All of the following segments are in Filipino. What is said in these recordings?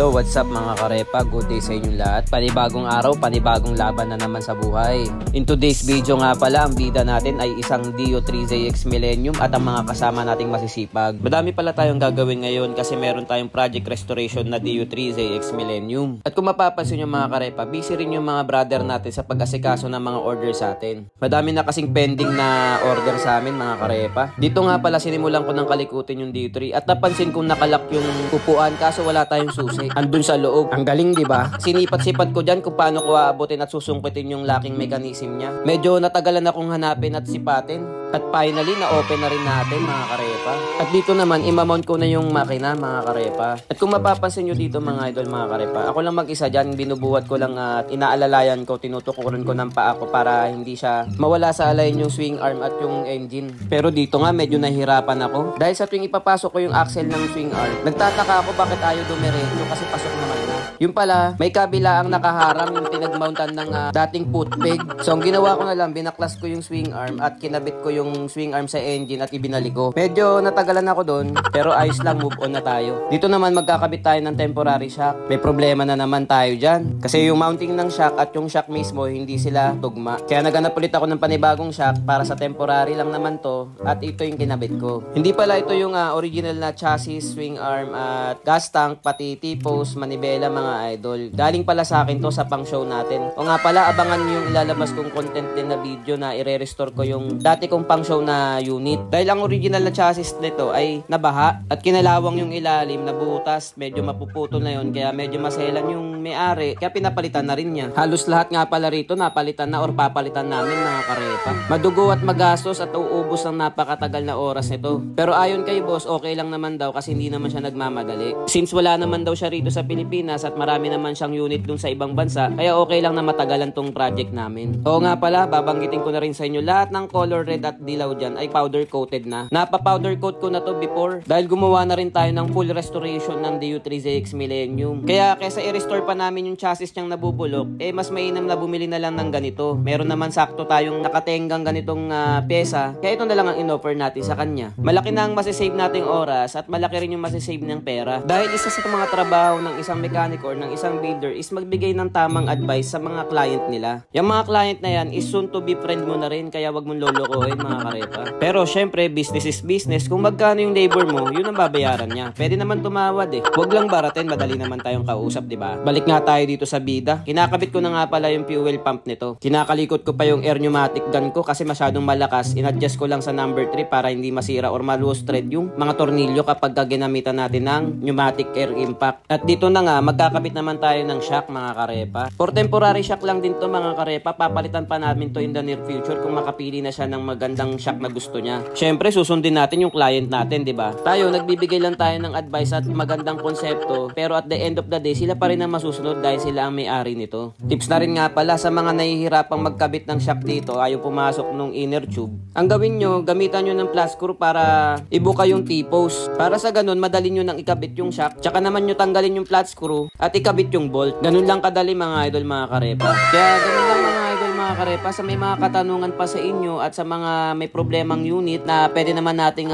Hello, what's up mga karepa? Good day sa inyong lahat. Panibagong araw, panibagong laban na naman sa buhay. In today's video nga pala, ang bida natin ay isang Dio 3ZX Millennium at ang mga kasama nating masisipag. Madami pala tayong gagawin ngayon kasi meron tayong project restoration na Dio 3ZX Millennium. At kung mapapansin yung mga karepa, busy rin yung mga brother natin sa pag-asikaso ng mga order sa atin. Madami na kasing pending na order sa amin mga karepa. Dito nga pala sinimulan ko ng kalikutin yung Dio 3 at napansin kong nakalak yung upuan kaso wala tayong susi. Andun sa loob. Ang galing, di ba? Sinipat-sipat ko dyan kung paano ko aabutin at susungkitin yung locking mechanism niya. Medyo natagalan akong hanapin at sipatin. At finally, na-open na rin natin mga karepa. At dito naman, imamount ko na yung makina mga karepa. At kung mapapansin nyo dito mga idol mga karepa, ako lang mag-isa dyan, binubuhat ko lang at inaalalayan ko, tinutukuran ko ng paa ko para hindi siya mawala sa alayin yung swing arm at yung engine. Pero dito nga, medyo nahihirapan ako. Dahil sa tuwing ipapasok ko yung axle ng swing arm, nagtataka ako bakit ayaw dumiretso kasi pasok naman na. Yung pala, may kabila ang nakaharang yung pinagmountan ng dating footpeg. So, ang ginawa ko na lang, binaklas ko yung swing arm at kinabit ko yung swing arm sa engine at ibinalik ko. Medyo natagalan ako doon, pero ayos lang, move on na tayo. Dito naman, magkakabit tayo ng temporary shock. May problema na naman tayo dyan. Kasi yung mounting ng shock at yung shock mismo, hindi sila tugma. Kaya naganap ulit ako ng panibagong shock para sa temporary lang naman to at ito yung kinabit ko. Hindi pala ito yung original na chassis, swing arm at gas tank, pati T-post, manibela mga idol. Galing pala sa akin to sa pang show natin. O nga pala, abangan nyo yung ilalabas kong content din na video na i-restore ko yung dati kong pang show na unit. Dahil ang original na chassis nito ay nabaha at kinalawang yung ilalim, nabutas, medyo mapuputol na yun, kaya medyo maselan yung may-ari, kaya pinapalitan na rin niya. Halos lahat nga pala rito napalitan na or papalitan namin mga karepa. Madugo at magastos at uubos ng napakatagal na oras nito. Pero ayon kay boss, okay lang naman daw kasi hindi naman siya nagmamadali. Since wala naman daw siya rito sa Pilipinas at marami naman siyang unit dun sa ibang bansa, kaya okay lang na matagalan tong project namin. Oo nga pala, babanggitin ko na rin sa inyo, lahat ng color red at dilaw dyan ay powder coated na. Napa-powder coat ko na to before dahil gumawa na rin tayo ng full restoration ng Dio 3ZX Millennium. Kaya kaysa i-restore pa namin yung chassis niyang nabubulok, mas mainam na bumili na lang ng ganito. Meron naman sakto tayong nakatenggang ganitong pyesa, kaya ito na lang ang in-offer natin sa kanya. Malaki na ang masisave nating oras at malaki rin yung masisave ng pera. Dahil isa sa mga trabaho ng isang mechanic or ng isang builder is magbigay ng tamang advice sa mga client nila. Yung mga client na yan is soon to be friend mo na rin, kaya wag mong lolokohin mga karepa. Pero syempre, business is business. Kung magkano yung labor mo, yun ang babayaran niya. Pwede naman tumawad eh. Wag lang baratin, madali naman tayong kausap, di ba? Balik nga tayo dito sa bida. Kinakabit ko na nga pala yung fuel pump nito. Kinakalikot ko pa yung air pneumatic gun ko kasi masyadong malakas. In-adjust ko lang sa number 3 para hindi masira or ma-loose thread yung mga tornilyo kapag ginamitan natin ng pneumatic air impact. At dito na nga, magkakabit naman tayo ng shock mga karepa. For temporary shock lang din to mga karepa. Papalitan pa namin to in the near future kung makapili na siya ng magandang shock na gusto niya. Syempre, susundin natin yung client natin, di ba? Tayo, nagbibigay lang tayo ng advice at magandang konsepto, pero at the end of the day, sila pa rin ang masusunod dahil sila ang may-ari nito. Tips na rin nga pala sa mga nahihirapang magkabit ng shock dito, ayaw pumasok nung inner tube. Ang gawin nyo, gamitan nyo ng plus screw para ibuka yung T-post. Para sa ganun, madali nyo nang ikabit yung shock, tsaka naman nyo tanggalin yung flat screw at ikabit yung bolt. Ganun lang kadali mga idol mga karepa. Kaya ganun lang mga idol mga karepa, sa may mga katanungan pa sa inyo at sa mga may problemang unit na pwede naman nating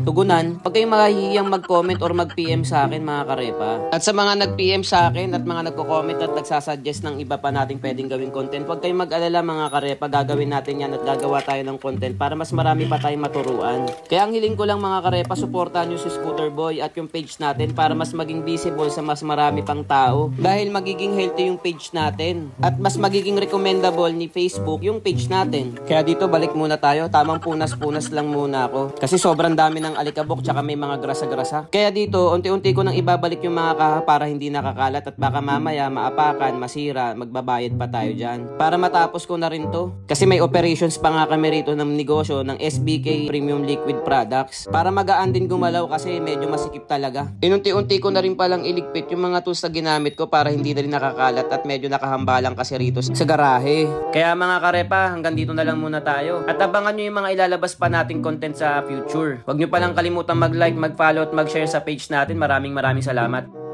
tugunan, pag kayong mahihiyang mag-comment or mag-PM sa akin mga karepa. At sa mga nag-PM sa akin at mga nagko-comment at nagsasuggest ng iba pa nating pwedeng gawing content, huwag kayong mag-alala mga karepa, gagawin natin yan at gagawa tayo ng content para mas marami pa tayong maturuan. Kaya ang hiling ko lang mga karepa, supportahan nyo si Scooter Boy at yung page natin para mas maging visible sa mas marami pang tao. Dahil magiging healthy yung page natin at mas magiging recommendable ni Facebook yung page natin. Kaya dito balik muna tayo, tamang punas-punas lang muna ako kasi sobrang dami ng alikabok tsaka may mga grasa-grasa. Kaya dito unti-unti ko nang ibabalik yung mga kaha para hindi nakakalat at baka mamaya maapakan, masira, magbabayad pa tayo dyan. Para matapos ko na rin to kasi may operations pa nga kami rito ng negosyo ng SBK Premium Liquid Products para magaan din gumalaw kasi medyo masikip talaga. Inunti-unti ko na rin palang iligpit yung mga tools na ginamit ko para hindi na rin nakakalat at medyo nakahambalang kasi rito sa garahe. Kaya mga karepa, hanggang dito na lang muna tayo. At abangan nyo yung mga ilalabas pa nating content sa future. Huwag nyo palang kalimutan mag-like, mag-follow at mag-share sa page natin. Maraming salamat.